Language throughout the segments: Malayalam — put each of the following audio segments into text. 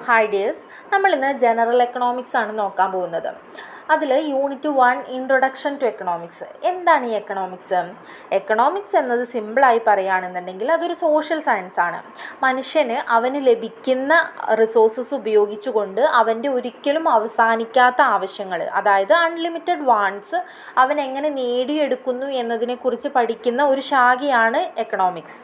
ഹായ് ഡിയേഴ്സ്, നമ്മളിന്ന് ജനറൽ എക്കണോമിക്സ് ആണ് നോക്കാൻ പോകുന്നത്. അതിൽ യൂണിറ്റ് 1 ഇൻട്രൊഡക്ഷൻ ടു എക്കണോമിക്സ്. എന്താണ് ഈ എക്കണോമിക്സ്? എക്കണോമിക്സ് എന്നത് സിമ്പിളായി പറയുകയാണെന്നുണ്ടെങ്കിൽ അതൊരു സോഷ്യൽ സയൻസ് ആണ്. മനുഷ്യന് അവന് ലഭിക്കുന്ന റിസോഴ്സസ് ഉപയോഗിച്ചുകൊണ്ട് അവൻ്റെ ഒരിക്കലും അവസാനിക്കാത്ത ആവശ്യങ്ങൾ, അതായത് അൺലിമിറ്റഡ് വാണ്ട്സ്, അവൻ എങ്ങനെ നേടിയെടുക്കുന്നു എന്നതിനെക്കുറിച്ച് പഠിക്കുന്ന ഒരു ശാഖയാണ് എക്കണോമിക്സ്.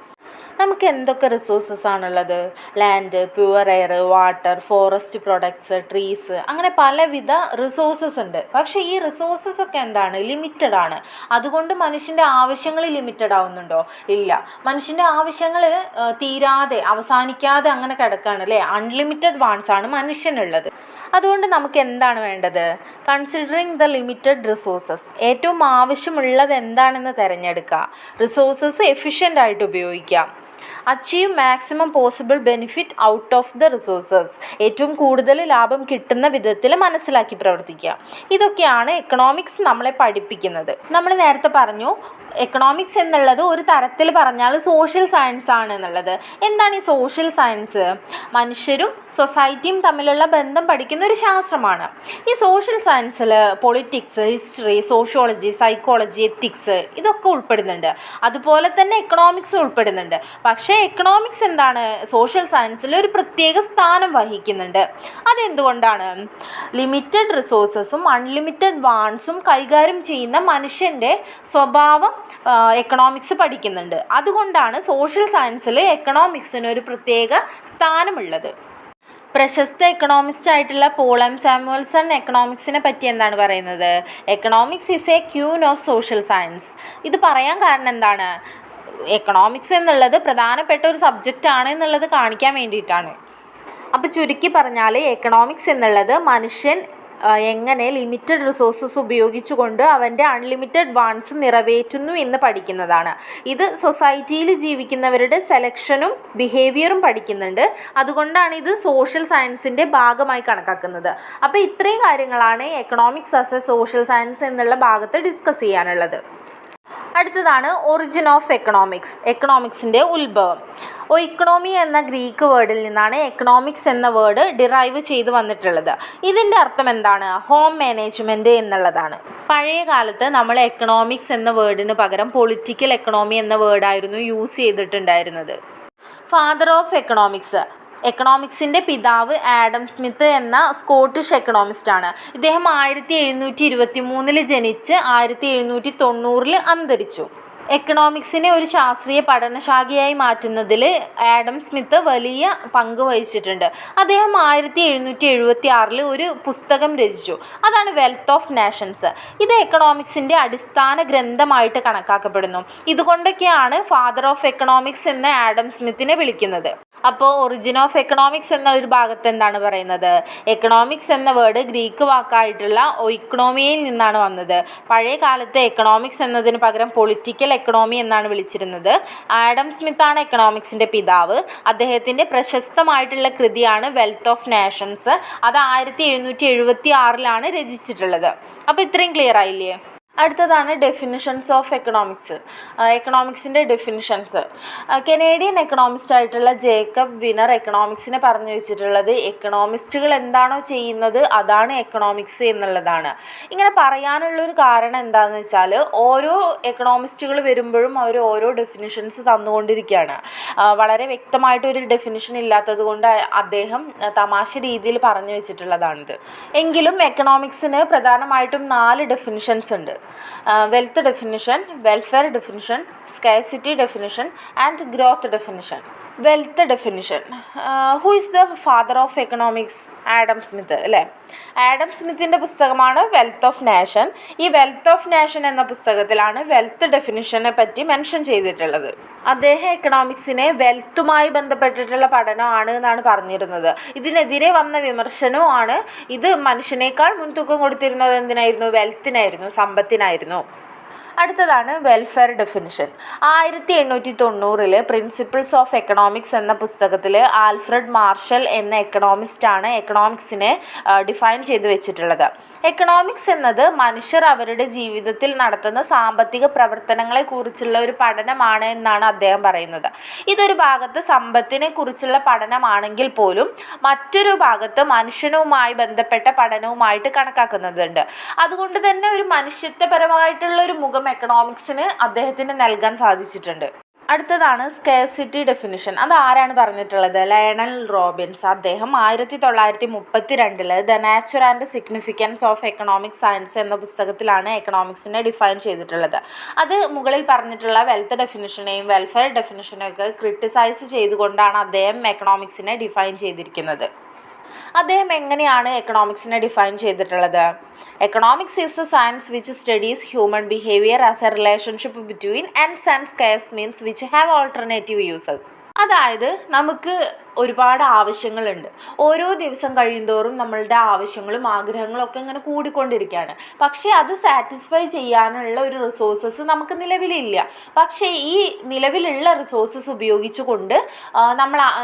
നമുക്ക് എന്തൊക്കെ റിസോഴ്സസ് ആണുള്ളത്? Land, pure air, water, forest products, trees, അങ്ങനെ പലവിധ റിസോഴ്സസ് ഉണ്ട്. പക്ഷേ ഈ റിസോഴ്സസ് ഒക്കെ എന്താണ്? ലിമിറ്റഡ് ആണ്. അതുകൊണ്ട് മനുഷ്യൻ്റെ ആവശ്യങ്ങൾ ലിമിറ്റഡ് ആവുന്നുണ്ടോ? ഇല്ല. മനുഷ്യൻ്റെ ആവശ്യങ്ങൾ തീരാതെ അവസാനിക്കാതെ അങ്ങനെ കിടക്കുകയാണ് അല്ലേ? അൺലിമിറ്റഡ് വാണ്ട്സ് ആണ് മനുഷ്യനുള്ളത്. അതുകൊണ്ട് നമുക്ക് എന്താണ് വേണ്ടത്? കൺസിഡറിങ് ദ ലിമിറ്റഡ് റിസോഴ്സസ്, ഏറ്റവും ആവശ്യമുള്ളത് എന്താണെന്ന് തിരഞ്ഞെടുക്കുക. റിസോഴ്സസ് എഫിഷ്യൻ്റ് ആയിട്ട് ഉപയോഗിക്കാം. Achieve maximum possible benefit out of the resources, ഏറ്റവും കൂടുതൽ ലാഭം കിട്ടുന്ന വിധത്തിൽ മനസ്സിലാക്കി പ്രവർത്തിക്കുക. ഇതൊക്കെയാണ് എക്കണോമിക്സ് നമ്മളെ പഠിപ്പിക്കുന്നത്. നമ്മൾ നേരത്തെ പറഞ്ഞു എക്കണോമിക്സ് എന്നുള്ളത് ഒരു തരത്തിൽ പറഞ്ഞാൽ സോഷ്യൽ സയൻസ് ആണ് എന്നുള്ളത്. എന്താണ് ഈ സോഷ്യൽ സയൻസ്? മനുഷ്യരും സൊസൈറ്റിയും തമ്മിലുള്ള ബന്ധം പഠിക്കുന്ന ഒരു ശാസ്ത്രമാണ്. ഈ സോഷ്യൽ സയൻസിൽ politics, history, sociology, psychology, ethics ഇതൊക്കെ ഉൾപ്പെടുന്നുണ്ട്. അതുപോലെ തന്നെ എക്കണോമിക്സ് ഉൾപ്പെടുന്നുണ്ട്. പക്ഷേ എക്കണോമിക്സ് എന്താണ്? സോഷ്യൽ സയൻസിൽ ഒരു പ്രത്യേക സ്ഥാനം വഹിക്കുന്നുണ്ട്. അതെന്തുകൊണ്ടാണ്? ലിമിറ്റഡ് റിസോഴ്സസും അൺലിമിറ്റഡ് വാണ്ട്സും കൈകാര്യം ചെയ്യുന്ന മനുഷ്യൻ്റെ സ്വഭാവം എക്കണോമിക്സ് പഠിക്കുന്നുണ്ട്. അതുകൊണ്ടാണ് സോഷ്യൽ സയൻസിൽ എക്കണോമിക്സിന് ഒരു പ്രത്യേക സ്ഥാനമുള്ളത്. പ്രശസ്ത എക്കണോമിസ്റ്റ് ആയിട്ടുള്ള പോൾ എം സാമുവൽസൺ എക്കണോമിക്സിനെ പറ്റി എന്താണ് പറയുന്നത്? Economics is A queen of social science. ഇത് പറയാൻ കാരണം എന്താണ്? എക്കണോമിക്സ് എന്നുള്ളത് പ്രധാനപ്പെട്ട ഒരു സബ്ജക്റ്റ് ആണ് എന്നുള്ളത് കാണിക്കാൻ വേണ്ടിയിട്ടാണ്. അപ്പോൾ ചുരുക്കി പറഞ്ഞാൽ എക്കണോമിക്സ് എന്നുള്ളത് മനുഷ്യൻ എങ്ങനെ ലിമിറ്റഡ് റിസോഴ്സസ് ഉപയോഗിച്ചുകൊണ്ട് അവൻ്റെ അൺലിമിറ്റഡ് വാണ്ട്സ് നിറവേറ്റുന്നു എന്ന് പഠിക്കുന്നതാണ്. ഇത് സൊസൈറ്റിയിൽ ജീവിക്കുന്നവരുടെ സെലക്ഷനും ബിഹേവിയറും പഠിക്കുന്നുണ്ട്. അതുകൊണ്ടാണ് ഇത് സോഷ്യൽ സയൻസിൻ്റെ ഭാഗമായി കണക്കാക്കുന്നത്. അപ്പോൾ ഇത്രയും കാര്യങ്ങളാണ് economics as A social science എന്നുള്ള ഭാഗത്ത് ഡിസ്കസ് ചെയ്യാനുള്ളത്. അടുത്തതാണ് ഒറിജിൻ ഓഫ് എക്കണോമിക്സ്, എക്കണോമിക്സിൻ്റെ ഉത്ഭവം. ഇക്കണോമി എന്ന ഗ്രീക്ക് വേർഡിൽ നിന്നാണ് എക്കണോമിക്സ് എന്ന വേർഡ് ഡിറൈവ് ചെയ്ത് വന്നിട്ടുള്ളത്. ഇതിൻ്റെ അർത്ഥം എന്താണ്? ഹോം മാനേജ്മെൻറ്റ് എന്നുള്ളതാണ്. പഴയ കാലത്ത് നമ്മൾ എക്കണോമിക്സ് എന്ന വേർഡിന് പകരം പൊളിറ്റിക്കൽ എക്കണോമി എന്ന വേർഡായിരുന്നു യൂസ് ചെയ്തിട്ടുണ്ടായിരുന്നത്. ഫാദർ ഓഫ് എക്കണോമിക്സ്, എക്കണോമിക്സിൻ്റെ പിതാവ് ആഡം സ്മിത്ത് എന്ന സ്കോട്ടിഷ് എക്കണോമിസ്റ്റാണ്. ഇദ്ദേഹം 1723 ജനിച്ച് 1790 അന്തരിച്ചു. എക്കണോമിക്സിനെ ഒരു ശാസ്ത്രീയ പഠനശാഖയായി മാറ്റുന്നതിൽ ആഡം സ്മിത്ത് വലിയ പങ്ക് വഹിച്ചിട്ടുണ്ട്. അദ്ദേഹം 1776 ഒരു പുസ്തകം രചിച്ചു. അതാണ് വെൽത്ത് ഓഫ് നേഷൻസ്. ഇത് എക്കണോമിക്സിൻ്റെ അടിസ്ഥാന ഗ്രന്ഥമായിട്ട് കണക്കാക്കപ്പെടുന്നു. ഇതുകൊണ്ടൊക്കെയാണ് ഫാദർ ഓഫ് എക്കണോമിക്സ് എന്ന് ആഡം സ്മിത്തിനെ വിളിക്കുന്നത്. അപ്പോൾ ഒറിജിൻ ഓഫ് എക്കണോമിക്സ് എന്നൊരു ഭാഗത്ത് എന്താണ് പറയുന്നത്? എക്കണോമിക്സ് എന്ന വേർഡ് ഗ്രീക്ക് വാക്കായിട്ടുള്ള ഒയിക്കണോമിയയിൽ നിന്നാണ് വന്നത്. പഴയ കാലത്ത് എക്കണോമിക്സ് എന്നതിന് പകരം പൊളിറ്റിക്കൽ എക്കണോമി എന്നാണ് വിളിച്ചിരുന്നത്. ആഡം സ്മിത്താണ് എക്കണോമിക്സിൻ്റെ പിതാവ്. അദ്ദേഹത്തിൻ്റെ പ്രശസ്തമായിട്ടുള്ള കൃതിയാണ് വെൽത്ത് ഓഫ് നേഷൻസ്. അത് 1776 രചിച്ചിട്ടുള്ളത്. അപ്പോൾ ഇത്രയും ക്ലിയർ ആയില്ലേ? അടുത്തതാണ് ഡെഫിനിഷൻസ് ഓഫ് എക്കണോമിക്സ്. എക്കണോമിക്സിൻ്റെ ഡെഫിനിഷൻസ്. കനേഡിയൻ എക്കണോമിസ്റ്റ് ആയിട്ടുള്ള ജേക്കബ് വിനർ എക്കണോമിക്സിനെ പറഞ്ഞു വെച്ചിട്ടുള്ളത് എക്കണോമിസ്റ്റുകൾ എന്താണോ ചെയ്യുന്നത് അതാണ് എക്കണോമിക്സ് എന്നുള്ളതാണ്. ഇങ്ങനെ പറയാനുള്ളൊരു കാരണം എന്താണെന്ന് വെച്ചാൽ ഓരോ എക്കണോമിസ്റ്റുകൾ വരുമ്പോഴും അവർ ഓരോ ഡെഫിനിഷൻസ് തന്നുകൊണ്ടിരിക്കുകയാണ്. വളരെ വ്യക്തമായിട്ടൊരു ഡെഫിനിഷൻ ഇല്ലാത്തത് കൊണ്ട് അദ്ദേഹം തമാശ രീതിയിൽ പറഞ്ഞു വെച്ചിട്ടുള്ളതാണിത്. എങ്കിലും എക്കണോമിക്സിന് പ്രധാനമായിട്ടും 4 ഡെഫിനിഷൻസ് ഉണ്ട്. Wealth definition, welfare definition, scarcity definition and growth definition. Wealth definition. Who is the father of economics? Adam Smith അല്ലേ? ആഡം സ്മിത്തിൻ്റെ പുസ്തകമാണ് വെൽത്ത് ഓഫ് നേഷൻ. ഈ വെൽത്ത് ഓഫ് നേഷൻ എന്ന പുസ്തകത്തിലാണ് വെൽത്ത് ഡെഫിനിഷനെ പറ്റി മെൻഷൻ ചെയ്തിട്ടുള്ളത്. അദ്ദേഹം എക്കണോമിക്സിനെ വെൽത്തുമായി ബന്ധപ്പെട്ടിട്ടുള്ള പഠനമാണ് എന്നാണ് പറഞ്ഞിരുന്നത്. ഇതിനെതിരെ വന്ന വിമർശനവുമാണ് ഇത് മനുഷ്യനേക്കാൾ മുൻതൂക്കം കൊടുത്തിരുന്നത് എന്തിനായിരുന്നു? വെൽത്തിനായിരുന്നു, സമ്പത്തിനായിരുന്നു. അടുത്തതാണ് welfare definition. 1890 principles of economics എന്ന പുസ്തകത്തിൽ ആൽഫ്രഡ് മാർഷൽ എന്ന എക്കണോമിസ്റ്റാണ് എക്കണോമിക്സിനെ ഡിഫൈൻ ചെയ്ത് വെച്ചിട്ടുള്ളത്. എക്കണോമിക്സ് എന്നത് മനുഷ്യർ അവരുടെ ജീവിതത്തിൽ നടത്തുന്ന സാമ്പത്തിക പ്രവർത്തനങ്ങളെ കുറിച്ചുള്ള ഒരു പഠനമാണ് എന്നാണ് അദ്ദേഹം പറയുന്നത്. ഇതൊരു ഭാഗത്ത് സമ്പത്തിനെ കുറിച്ചുള്ള പഠനമാണെങ്കിൽ പോലും മറ്റൊരു ഭാഗത്ത് മനുഷ്യനുമായി ബന്ധപ്പെട്ട പഠനവുമായിട്ട് കണക്കാക്കുന്നുണ്ട്. അതുകൊണ്ട് തന്നെ ഒരു മനുഷ്യത്വപരമായിട്ടുള്ള ഒരു മുഖം എക്കണോമിക്സിന് അദ്ദേഹത്തിന് നൽകാൻ സാധിച്ചിട്ടുണ്ട്. അടുത്തതാണ് സ്കേഴ്സിറ്റി ഡെഫിനിഷൻ. അത് ആരാണ് പറഞ്ഞിട്ടുള്ളത്? Lionel Robbins. അദ്ദേഹം 1932 the nature and significance of economic science എന്ന പുസ്തകത്തിലാണ് എക്കണോമിക്സിനെ ഡിഫൈൻ ചെയ്തിട്ടുള്ളത്. അത് മുകളിൽ പറഞ്ഞിട്ടുള്ള വെൽത്ത് ഡെഫിനിഷനെയും വെൽഫെയർ ഡെഫിനിഷനെയും ഒക്കെ ക്രിട്ടിസൈസ് ചെയ്തുകൊണ്ടാണ് അദ്ദേഹം എക്കണോമിക്സിനെ ഡിഫൈൻ ചെയ്തിരിക്കുന്നത്. അദ്ദേഹം എങ്ങനെയാണ് എക്കണോമിക്സിനെ ഡിഫൈൻ ചെയ്തിട്ടുള്ളത്? Economics is the science which studies human behaviour as A relationship between ends and scarce means which have alternative uses. അതായത് നമുക്ക് ഒരുപാട് ആവശ്യങ്ങളുണ്ട്. ഓരോ ദിവസം കഴിയുന്തോറും നമ്മളുടെ ആവശ്യങ്ങളും ആഗ്രഹങ്ങളും ഒക്കെ ഇങ്ങനെ കൂടിക്കൊണ്ടിരിക്കുകയാണ്. പക്ഷേ അത് സാറ്റിസ്ഫൈ ചെയ്യാനുള്ള ഒരു റിസോഴ്സസ് നമുക്ക് നിലവിലില്ല. പക്ഷേ ഈ നിലവിലുള്ള റിസോഴ്സസ് ഉപയോഗിച്ചുകൊണ്ട്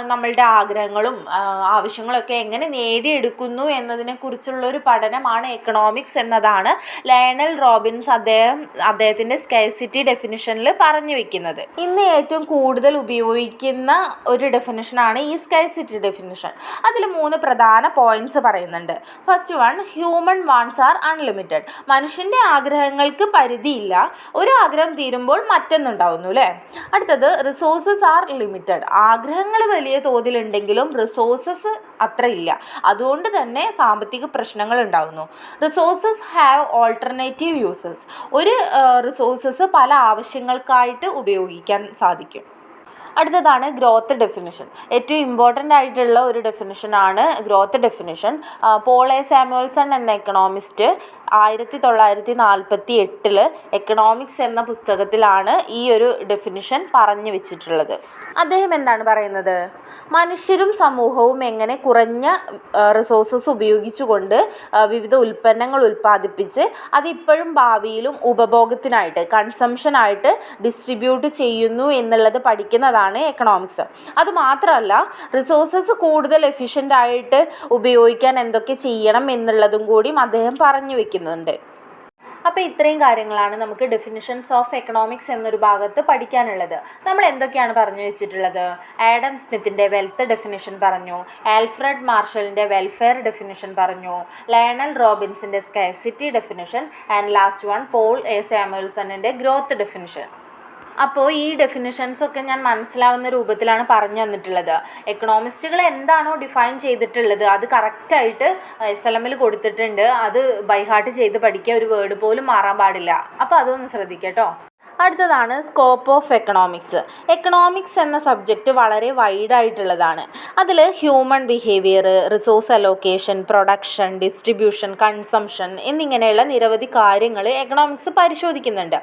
നമ്മളുടെ ആഗ്രഹങ്ങളും ആവശ്യങ്ങളൊക്കെ എങ്ങനെ നേടിയെടുക്കുന്നു എന്നതിനെക്കുറിച്ചുള്ളൊരു പഠനമാണ് എക്കണോമിക്സ് എന്നതാണ് ലയണൽ റോബിൻസ് അദ്ദേഹത്തിൻ്റെ സ്കേഴ്സിറ്റി ഡെഫിനിഷനിൽ പറഞ്ഞു വെക്കുന്നത്. ഇന്ന് ഏറ്റവും കൂടുതൽ ഉപയോഗിക്കുന്ന ഒരു ഡെഫിനിഷനാണ് ഈ സ്കേഴ്സിറ്റി ഡെഫിനിഷൻ. അതിൽ 3 പ്രധാന പോയിന്റ്സ് പറയുന്നുണ്ട്. First one, human wants R unlimited. മനുഷ്യൻ്റെ ആഗ്രഹങ്ങൾക്ക് പരിധിയില്ല. ഒരു ആഗ്രഹം തീരുമ്പോൾ മറ്റൊന്നുണ്ടാവുന്നു അല്ലേ. അടുത്തത്, റിസോഴ്സസ് ആർ ലിമിറ്റഡ്. ആഗ്രഹങ്ങൾ വലിയ തോതിലുണ്ടെങ്കിലും റിസോഴ്സസ് അത്ര ഇല്ല. അതുകൊണ്ട് തന്നെ സാമ്പത്തിക പ്രശ്നങ്ങൾ ഉണ്ടാകുന്നു. Resources have alternative uses. ഒരു റിസോഴ്സസ് പല ആവശ്യങ്ങൾക്കായിട്ട് ഉപയോഗിക്കാൻ സാധിക്കും. അടുത്തതാണ് ഗ്രോത്ത് ഡെഫിനിഷൻ. ഏറ്റവും ഇമ്പോർട്ടൻ്റ് ആയിട്ടുള്ള ഒരു ഡെഫിനിഷനാണ് growth definition. Paul A Samuelson എന്ന എക്കണോമിസ്റ്റ് 1948 എക്കണോമിക്സ് എന്ന പുസ്തകത്തിലാണ് ഈ ഒരു ഡെഫിനിഷൻ പറഞ്ഞു വെച്ചിട്ടുള്ളത്. അദ്ദേഹം എന്താണ് പറയുന്നത്? മനുഷ്യരും സമൂഹവും എങ്ങനെ കുറഞ്ഞ റിസോഴ്സസ് ഉപയോഗിച്ചുകൊണ്ട് വിവിധ ഉൽപ്പന്നങ്ങൾ ഉൽപ്പാദിപ്പിച്ച് അതിപ്പോഴും ഭാവിയിലും ഉപഭോഗത്തിനായിട്ട് കൺസംഷനായിട്ട് ഡിസ്ട്രിബ്യൂട്ട് ചെയ്യുന്നു എന്നുള്ളത് പഠിക്കുന്നതാണ് എക്കണോമിക്സ്. അതുമാത്രമല്ല റിസോഴ്സസ് കൂടുതൽ എഫിഷ്യൻ്റ് ആയിട്ട് ഉപയോഗിക്കാൻ എന്തൊക്കെ ചെയ്യണം എന്നുള്ളതും കൂടി അദ്ദേഹം പറഞ്ഞു വെക്കുന്നുണ്ട്. അപ്പോൾ ഇത്രയും കാര്യങ്ങളാണ് നമുക്ക് ഡെഫിനിഷൻസ് ഓഫ് എക്കണോമിക്സ് എന്നൊരു ഭാഗത്ത് പഠിക്കാനുള്ളത്. നമ്മൾ എന്തൊക്കെയാണ് പറഞ്ഞു വെച്ചിട്ടുള്ളത്? ആഡം സ്മിത്തിൻ്റെ വെൽത്ത് ഡെഫിനിഷൻ പറഞ്ഞു, ആൽഫ്രഡ് മാർഷലിൻ്റെ വെൽഫെയർ ഡെഫിനിഷൻ പറഞ്ഞു, ലയണൽ റോബിൻസിൻ്റെ scarcity definition and last one Paul A സാമുവൽസണിൻ്റെ ഗ്രോത്ത് ഡെഫിനിഷൻ. അപ്പോൾ ഈ ഡെഫിനിഷൻസൊക്കെ ഞാൻ മനസ്സിലാവുന്ന രൂപത്തിലാണ് പറഞ്ഞു തന്നിട്ടുള്ളത്. എക്കണോമിസ്റ്റുകൾ എന്താണോ ഡിഫൈൻ ചെയ്തിട്ടുള്ളത് അത് കറക്റ്റായിട്ട് SLMൽ കൊടുത്തിട്ടുണ്ട്. അത് ബൈഹാർട്ട് ചെയ്ത് പഠിക്കുക, ഒരു വേർഡ് പോലും മാറാൻ പാടില്ല. അപ്പോൾ അതൊന്ന് ശ്രദ്ധിക്കുക കേട്ടോ. അടുത്തതാണ് സ്കോപ്പ് ഓഫ് എക്കണോമിക്സ്. എക്കണോമിക്സ് എന്ന സബ്ജക്റ്റ് വളരെ വൈഡായിട്ടുള്ളതാണ്. അതിൽ human behaviour, resource allocation, production, distribution, consumption എന്നിങ്ങനെയുള്ള നിരവധി കാര്യങ്ങൾ എക്കണോമിക്സ് പരിശോധിക്കുന്നുണ്ട്.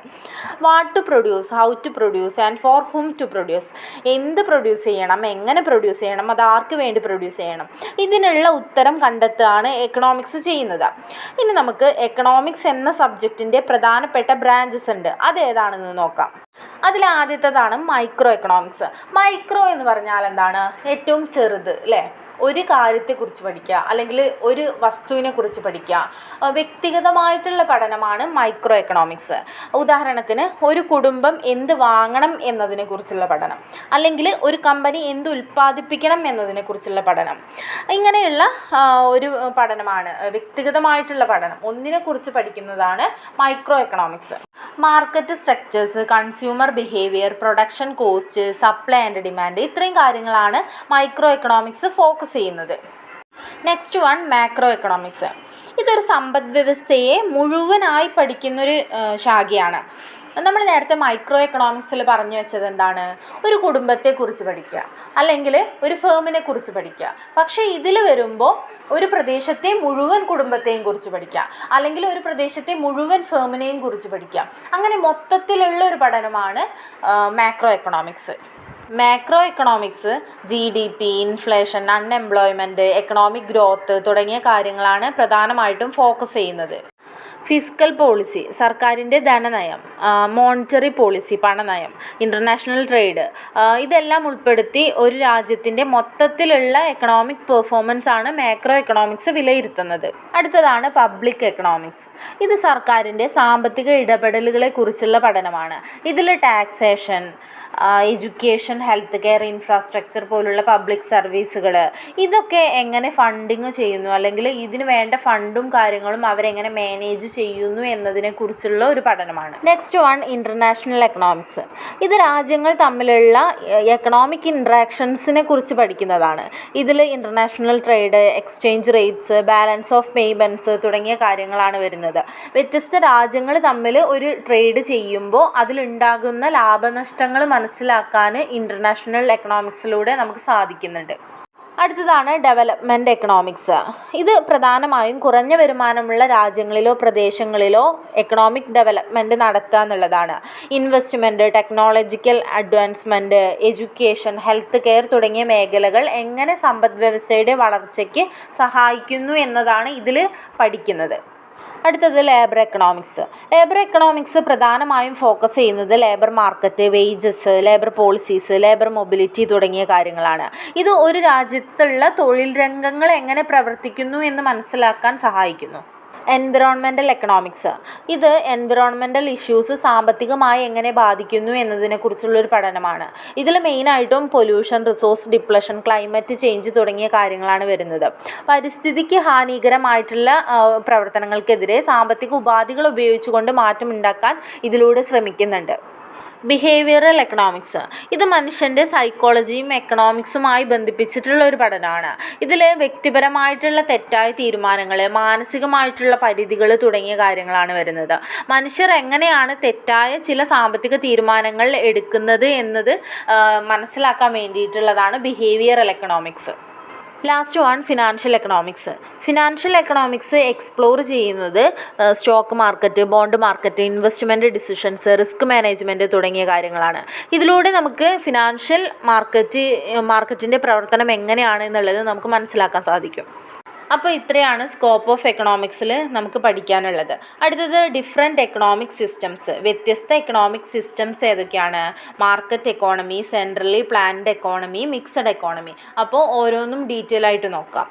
What to produce, how to produce and for whom to produce. എന്ത് പ്രൊഡ്യൂസ് ചെയ്യണം, എങ്ങനെ പ്രൊഡ്യൂസ് ചെയ്യണം, അത് ആർക്ക് വേണ്ടി പ്രൊഡ്യൂസ് ചെയ്യണം, ഇതിനുള്ള ഉത്തരം കണ്ടെത്തുകയാണ് എക്കണോമിക്സ് ചെയ്യുന്നത്. ഇനി നമുക്ക് എക്കണോമിക്സ് എന്ന സബ്ജക്റ്റിൻ്റെ പ്രധാനപ്പെട്ട ബ്രാഞ്ചസ് ഉണ്ട്. അതേതാണെന്ന് നോക്കാം. അതിൽ ആദ്യത്തേതാണ് മൈക്രോ എക്കണോമിക്സ്. മൈക്രോ എന്ന് പറഞ്ഞാൽ എന്താണ്? ഏറ്റവും ചെറുത് അല്ലേ. ഒരു കാര്യത്തെക്കുറിച്ച് പഠിക്കുക അല്ലെങ്കിൽ ഒരു വസ്തുവിനെ കുറിച്ച് പഠിക്കുക. വ്യക്തിഗതമായിട്ടുള്ള പഠനമാണ് മൈക്രോ എക്കണോമിക്സ്. ഉദാഹരണത്തിന് ഒരു കുടുംബം എന്ത് വാങ്ങണം എന്നതിനെക്കുറിച്ചുള്ള പഠനം, അല്ലെങ്കിൽ ഒരു കമ്പനി എന്ത് ഉൽപ്പാദിപ്പിക്കണം എന്നതിനെക്കുറിച്ചുള്ള പഠനം. ഇങ്ങനെയുള്ള ഒരു പഠനമാണ് വ്യക്തിഗതമായിട്ടുള്ള പഠനം. ഒന്നിനെക്കുറിച്ച് പഠിക്കുന്നതാണ് micro economics. Market structures, consumer behaviour, production cost, supply and demand, ഇത്രയും കാര്യങ്ങളാണ് മൈക്രോ എക്കണോമിക്സ് ഫോക്കസ് ചെയ്യുന്നത്. Next one macro economics. ഇതൊരു സമ്പദ് വ്യവസ്ഥയെ മുഴുവനായി പഠിക്കുന്നൊരു ശാഖയാണ്. നമ്മൾ നേരത്തെ മൈക്രോ എക്കണോമിക്സിൽ പറഞ്ഞു വെച്ചത് എന്താണ്? ഒരു കുടുംബത്തെക്കുറിച്ച് പഠിക്കുക അല്ലെങ്കിൽ ഒരു ഫേമിനെ കുറിച്ച് പഠിക്കുക. പക്ഷേ ഇതിൽ വരുമ്പോൾ ഒരു പ്രദേശത്തെ മുഴുവൻ കുടുംബത്തെയും കുറിച്ച് പഠിക്കുക, അല്ലെങ്കിൽ ഒരു പ്രദേശത്തെ മുഴുവൻ ഫേമിനെയും കുറിച്ച് പഠിക്കുക. അങ്ങനെ മൊത്തത്തിലുള്ള ഒരു പഠനമാണ് macro economics. Macro economics GDP, inflation, unemployment, economic growth തുടങ്ങിയ കാര്യങ്ങളാണ് പ്രധാനമായിട്ടും ഫോക്കസ് ചെയ്യുന്നത്. ഫിസ്ക്കൽ പോളിസി സർക്കാരിൻ്റെ ധനനയം, മോണിറ്ററി പോളിസി പണനയം, ഇൻ്റർനാഷണൽ ട്രേഡ്, ഇതെല്ലാം ഉൾപ്പെടുത്തി ഒരു രാജ്യത്തിൻ്റെ മൊത്തത്തിലുള്ള എക്കണോമിക് പെർഫോമൻസ് ആണ് മാക്രോ എക്കണോമിക്സ് വിലയിരുത്തുന്നത്. അടുത്തതാണ് പബ്ലിക് എക്കണോമിക്സ്. ഇത് സർക്കാരിൻ്റെ സാമ്പത്തിക ഇടപെടലുകളെ കുറിച്ചുള്ള പഠനമാണ്. ഇതിൽ taxation, education, health care, infrastructure പോലുള്ള പബ്ലിക് സർവീസുകൾ, ഇതൊക്കെ എങ്ങനെ ഫണ്ടിങ് ചെയ്യുന്നു, അല്ലെങ്കിൽ ഇതിന് വേണ്ട ഫണ്ടും കാര്യങ്ങളും അവരെങ്ങനെ മാനേജ് ചെയ്യുന്നു എന്നതിനെക്കുറിച്ചുള്ള ഒരു പഠനമാണ്. Next one international economics. ഇത് രാജ്യങ്ങൾ തമ്മിലുള്ള എക്കണോമിക് ഇൻട്രാക്ഷൻസിനെ കുറിച്ച് പഠിക്കുന്നതാണ്. ഇതിൽ international trade, exchange rates, balance of payments തുടങ്ങിയ കാര്യങ്ങളാണ് വരുന്നത്. വ്യത്യസ്ത രാജ്യങ്ങൾ തമ്മിൽ ഒരു ട്രേഡ് ചെയ്യുമ്പോൾ അതിലുണ്ടാകുന്ന ലാഭനഷ്ടങ്ങൾ മനസ്സിലാക്കാൻ ഇൻ്റർനാഷണൽ എക്കണോമിക്സിലൂടെ നമുക്ക് സാധിക്കുന്നുണ്ട്. അടുത്തതാണ് ഡെവലപ്മെൻറ്റ് എക്കണോമിക്സ്. ഇത് പ്രധാനമായും കുറഞ്ഞ വരുമാനമുള്ള രാജ്യങ്ങളിലോ പ്രദേശങ്ങളിലോ എക്കണോമിക് ഡെവലപ്മെൻറ്റ് നടത്തുക എന്നുള്ളതാണ്. Investment, technological advancement, education, health care തുടങ്ങിയ മേഖലകൾ എങ്ങനെ സമ്പദ് വ്യവസ്ഥയുടെ വളർച്ചയ്ക്ക് സഹായിക്കുന്നു എന്നതാണ് ഇതിൽ പഠിക്കുന്നത്. അടുത്തത് ലേബർ എക്കണോമിക്സ്. ലേബർ എക്കണോമിക്സ് പ്രധാനമായും ഫോക്കസ് ചെയ്യുന്നത് labour market, wages, labour policies, labour mobility തുടങ്ങിയ കാര്യങ്ങളാണ്. ഇത് ഒരു രാജ്യത്തുള്ള തൊഴിൽ രംഗങ്ങൾ എങ്ങനെ പ്രവർത്തിക്കുന്നു എന്ന് മനസ്സിലാക്കാൻ സഹായിക്കുന്നു. Environmental economics. ഇത് എൻവിറോൺമെൻറ്റൽ ഇഷ്യൂസ് സാമ്പത്തികമായി എങ്ങനെ ബാധിക്കുന്നു എന്നതിനെക്കുറിച്ചുള്ളൊരു പഠനമാണ്. ഇതിൽ മെയിനായിട്ടും pollution, resource depletion, climate change തുടങ്ങിയ കാര്യങ്ങളാണ് വരുന്നത്. പരിസ്ഥിതിക്ക് ഹാനികരമായിട്ടുള്ള പ്രവർത്തനങ്ങൾക്കെതിരെ സാമ്പത്തിക ഉപാധികൾ ഉപയോഗിച്ചുകൊണ്ട് മാറ്റമുണ്ടാക്കാൻ ഇതിലൂടെ ശ്രമിക്കുന്നുണ്ട്. Behavioural economics. ഇത് മനുഷ്യൻ്റെ സൈക്കോളജിയും എക്കണോമിക്സുമായി ബന്ധിപ്പിച്ചിട്ടുള്ള ഒരു പഠനമാണ്. ഇതിൽ വ്യക്തിപരമായിട്ടുള്ള തെറ്റായ തീരുമാനങ്ങൾ, മാനസികമായിട്ടുള്ള പരിധികൾ തുടങ്ങിയ കാര്യങ്ങളാണ് വരുന്നത്. മനുഷ്യർ എങ്ങനെയാണ് തെറ്റായ ചില സാമ്പത്തിക തീരുമാനങ്ങൾ എടുക്കുന്നത് എന്നത് മനസ്സിലാക്കാൻ വേണ്ടിയിട്ടുള്ളതാണ് behavioural economics. Last one financial economics. Financial economics explore ചെയ്യുന്നത് stock market, bond market, investment decisions, risk management തുടങ്ങിയ കാര്യങ്ങളാണ്. ഇതിലൂടെ നമുക്ക് ഫിനാൻഷ്യൽ മാർക്കറ്റിൻ്റെ പ്രവർത്തനം എങ്ങനെയാണ് എന്നുള്ളത് നമുക്ക് മനസ്സിലാക്കാൻ സാധിക്കും. അപ്പോൾ ഇത്രയാണ് സ്കോപ്പ് ഓഫ് എക്കണോമിക്സിൽ നമുക്ക് പഠിക്കാനുള്ളത്. അടുത്തത് ഡിഫറെൻറ്റ് എക്കണോമിക് സിസ്റ്റംസ്. വ്യത്യസ്ത എക്കണോമിക് സിസ്റ്റംസ് ഏതൊക്കെയാണ്? Market economy, centrally planned economy, mixed economy. അപ്പോൾ ഓരോന്നും ഡീറ്റെയിൽ ആയിട്ട് നോക്കാം.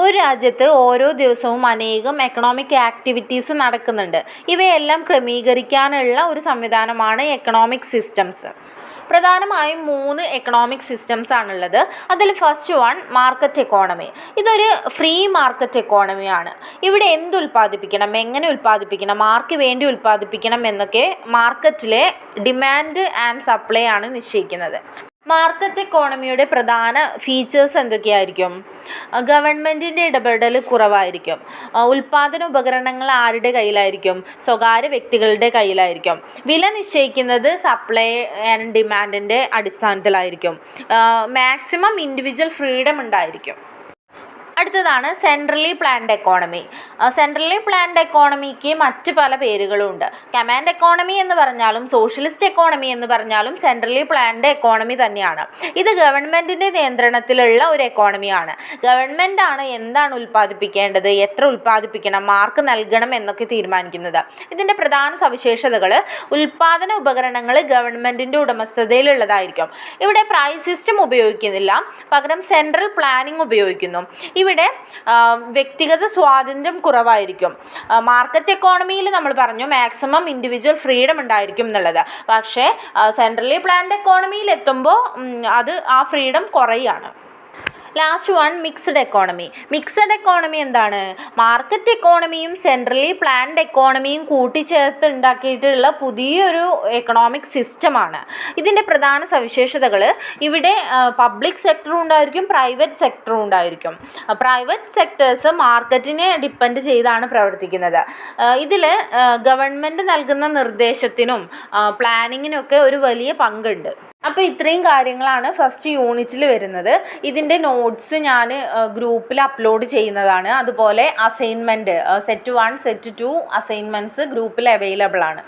ഒരു രാജ്യത്ത് ഓരോ ദിവസവും അനേകം എക്കണോമിക് ആക്ടിവിറ്റീസ് നടക്കുന്നുണ്ട്. ഇവയെല്ലാം ക്രമീകരിക്കാനുള്ള ഒരു സംവിധാനമാണ് എക്കണോമിക് സിസ്റ്റംസ്. പ്രധാനമായും 3 എക്കണോമിക് സിസ്റ്റംസ് ആണുള്ളത്. അതിൽ ഫസ്റ്റ് വൺ മാർക്കറ്റ് എക്കോണമി. ഇതൊരു ഫ്രീ മാർക്കറ്റ് എക്കോണമിയാണ്. ഇവിടെ എന്ത് ഉൽപ്പാദിപ്പിക്കണം, എങ്ങനെ ഉൽപ്പാദിപ്പിക്കണം, ആർക്ക് വേണ്ടി ഉൽപ്പാദിപ്പിക്കണം എന്നൊക്കെ മാർക്കറ്റിലെ ഡിമാൻഡ് ആൻഡ് സപ്ലൈ ആണ് നിശ്ചയിക്കുന്നത്. മാർക്കറ്റ് എക്കോണമിയുടെ പ്രധാന ഫീച്ചേഴ്സ് എന്തൊക്കെയായിരിക്കും? ഗവൺമെൻറ്റിൻ്റെ ഇടപെടൽ കുറവായിരിക്കും. ഉൽപ്പാദന ഉപകരണങ്ങൾ ആരുടെ കയ്യിലായിരിക്കും? സ്വകാര്യ വ്യക്തികളുടെ കയ്യിലായിരിക്കും. വില നിശ്ചയിക്കുന്നത് സപ്ലൈ ആൻഡ് ഡിമാൻഡിൻ്റെ അടിസ്ഥാനത്തിലായിരിക്കും. മാക്സിമം ഇൻഡിവിജ്വൽ ഫ്രീഡം ഉണ്ടായിരിക്കും. അടുത്തതാണ് centrally planned economy. Centrally planned economic മറ്റ് പല പേരുകളുമുണ്ട്. കമാൻഡ് എക്കോണമി എന്ന് പറഞ്ഞാലും സോഷ്യലിസ്റ്റ് എക്കോണമി എന്ന് പറഞ്ഞാലും സെൻട്രലി പ്ലാൻഡ് എക്കോണമി തന്നെയാണ്. ഇത് ഗവൺമെൻറ്റിൻ്റെ നിയന്ത്രണത്തിലുള്ള ഒരു എക്കോണമിയാണ്. ഗവൺമെൻറ്റാണ് എന്താണ് ഉൽപ്പാദിപ്പിക്കേണ്ടത്, എത്ര ഉൽപ്പാദിപ്പിക്കണം, മാർക്ക് നൽകണം എന്നൊക്കെ തീരുമാനിക്കുന്നത്. ഇതിൻ്റെ പ്രധാന സവിശേഷതകൾ: ഉൽപ്പാദന ഉപകരണങ്ങൾ ഗവൺമെൻറ്റിൻ്റെ ഉടമസ്ഥതയിലുള്ളതായിരിക്കും. ഇവിടെ പ്രൈസ് സിസ്റ്റം ഉപയോഗിക്കുന്നില്ല, പകരം സെൻട്രൽ പ്ലാനിംഗ് ഉപയോഗിക്കുന്നു. ഇവിടെ വ്യക്തിഗത സ്വാതന്ത്ര്യം കുറവായിരിക്കും. മാർക്കറ്റ് എക്കോണമിയിൽ നമ്മൾ പറഞ്ഞു മാക്സിമം ഇൻഡിവിജ്വൽ ഫ്രീഡം ഉണ്ടായിരിക്കും എന്നുള്ളത്. പക്ഷേ സെൻട്രലി പ്ലാൻഡ് എക്കോണമിയിൽ എത്തുമ്പോൾ ആ ഫ്രീഡം കുറയാണ്. Last one mixed economy. Mixed economy എന്താണ്? മാർക്കറ്റ് എക്കോണമിയും സെൻട്രലി പ്ലാൻഡ് എക്കോണമിയും കൂട്ടിച്ചേർത്ത് ഉണ്ടാക്കിയിട്ടുള്ള പുതിയൊരു എക്കണോമിക് സിസ്റ്റമാണ്. ഇതിൻ്റെ പ്രധാന സവിശേഷതകൾ: ഇവിടെ പബ്ലിക് സെക്ടറും ഉണ്ടായിരിക്കും, പ്രൈവറ്റ് സെക്ടറും ഉണ്ടായിരിക്കും. പ്രൈവറ്റ് സെക്ടേഴ്സ് മാർക്കറ്റിനെ ഡിപ്പെൻഡ് ചെയ്താണ് പ്രവർത്തിക്കുന്നത്. ഇതിൽ ഗവൺമെൻറ് നൽകുന്ന നിർദ്ദേശത്തിനും പ്ലാനിങ്ങിനൊക്കെ ഒരു വലിയ പങ്കുണ്ട്. അപ്പോൾ ഇത്രയും കാര്യങ്ങളാണ് ഫസ്റ്റ് യൂണിറ്റിൽ വരുന്നത്. ഇതിൻ്റെ നോട്ട്സ് ഞാൻ ഗ്രൂപ്പിൽ അപ്ലോഡ് ചെയ്യുന്നതാണ്. അതുപോലെ അസൈൻമെൻറ്റ് സെറ്റ് 1, സെറ്റ് 2 അസൈൻമെൻറ്റ്സ് ഗ്രൂപ്പിൽ അവൈലബിൾ ആണ്.